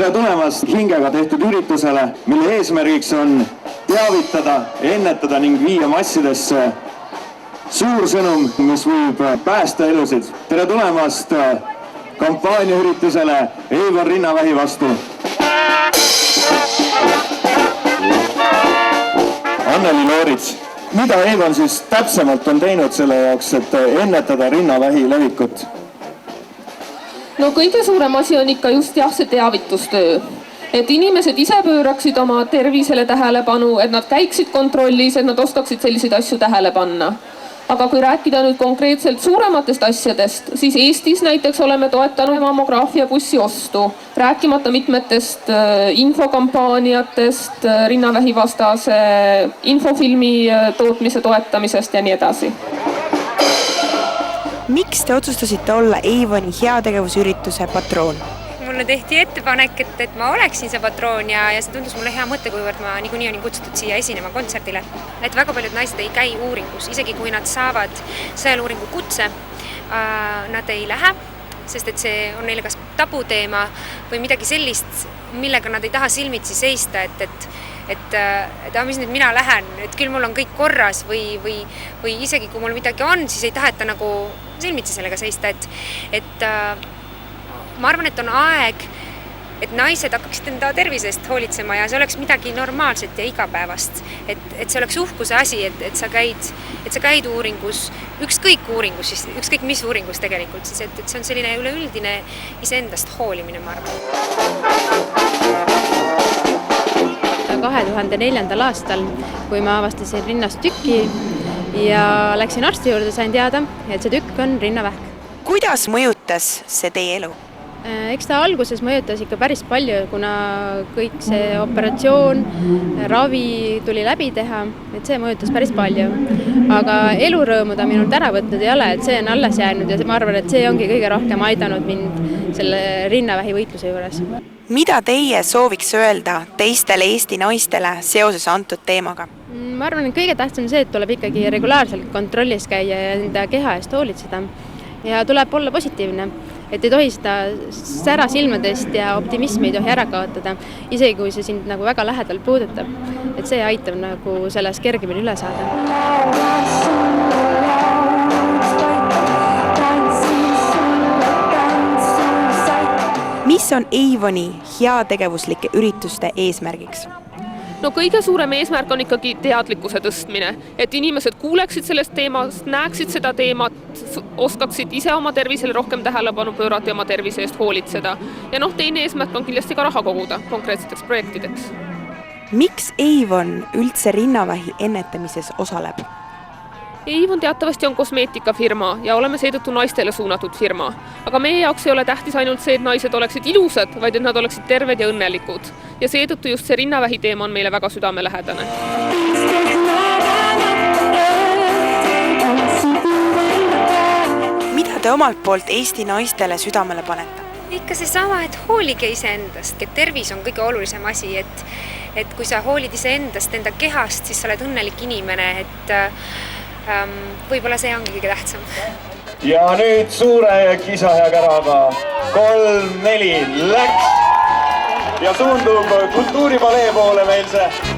tere tulemast hingega tehtud üritusele, mille eesmärgiks on teavitada, ennetada ning viia massidesse suur sõnum, mis võib päästa elusid. Tere tulemast kampaaniaüritusele Eivon rinnavähi vastu. Anneli Loorits, mida Eivon siis täpsemalt on teinud selle jaoks, et ennetada rinnavähi levikut? No kõige suurem asi on ikka just see teavitustöö. Et inimesed ise pööraksid oma tervisele tähelepanu, et nad käiksid kontrollis, et nad oskaksid selliseid asju tähele panna. Aga kui rääkida nüüd konkreetselt suurematest asjadest, siis Eestis näiteks oleme toetanud mammograafiabussi ostu, rääkimata mitmetest infokampaaniatest, rinnavähi vastase infofilmi tootmise toetamisest ja nii edasi. Miks te otsustasite olla Eivoni heategevusürituse patroon? Mulle tehti ettepanek, et ma oleksin see patroon ja see tundus mulle hea mõte, kuivõrd ma niikuinii olin kutsutud siia esinema kontserdile. Et väga paljud naised ei käi uuringus, isegi kui nad saavad sõeluuringu kutse, nad ei lähe, sest et see on neile kas tabuteema või midagi sellist, millega nad ei taha silmitsi seista, et mis nüüd mina lähen, et küll mul on kõik korras või isegi kui mul midagi on, siis ei taheta nagu silmitsi sellega seista, et ma arvan, et on aeg, et naised hakkaksid enda tervise eest hoolitsema ja see oleks midagi normaalset ja igapäevast, et see oleks uhkuse asi, et sa käid uuringus, ükskõik uuringus, siis ükskõik mis uuringus tegelikult, siis et see on selline üleüldine iseendast hoolimine, ma arvan. 2004. aastal, kui ma avastasin rinnast tükki ja läksin arsti juurde, sain teada, et see tükk on rinnavähk. Kuidas mõjutas see teie elu? Eks ta alguses mõjutas ikka päris palju, kuna kõik see operatsioon, ravi tuli läbi teha, et see mõjutas päris palju. Aga elurõõmu ta minult ära võtnud ei ole, et see on alles jäänud ja ma arvan, et see ongi kõige rohkem aidanud mind selle rinnavähi võitluse juures. Mida teie sooviks öelda teistele Eesti naistele seoses antud teemaga? Ma arvan, et kõige tähtsam see, et tuleb ikkagi regulaarselt kontrollis käia ja enda keha eest hoolitseda. Ja tuleb olla positiivne, et ei tohi seda sära silmadest ja optimismi ei tohi ära kaotada, isegi kui see sind nagu väga lähedal puudutab. Et see aitab nagu sellest kergemini üle saada. Mis on Eivoni heategevuslike ürituste eesmärgiks? No kõige suurem eesmärk on ikkagi teadlikkuse tõstmine, et inimesed kuuleksid sellest teemast, näeksid seda teemat, oskaksid ise oma tervisele rohkem tähelepanu pöörata ja oma tervise eest hoolitseda. Ja teine eesmärk on kindlasti ka raha koguda konkreetseteks projektideks. Miks Eivon üldse rinnavähi ennetamises osaleb? Eivon teatavasti on kosmeetikafirma ja oleme seetõttu naistele suunatud firma. Aga meie jaoks ei ole tähtis ainult see, et naised oleksid ilusad, vaid et nad oleksid terved ja õnnelikud. Ja seetõttu just see rinnavähi teema on meile väga südamelähedane. Mida te omalt poolt Eesti naistele südamele panete? Ikka see sama, et hoolige iseendast, et tervis on kõige olulisem asi, et kui sa hoolid iseendast, enda kehast, siis sa oled õnnelik inimene, et võib-olla see ongi kõige tähtsam. Ja nüüd suure kisa ja käraga 3-4 läks ja suundub kultuuripalee poole meil see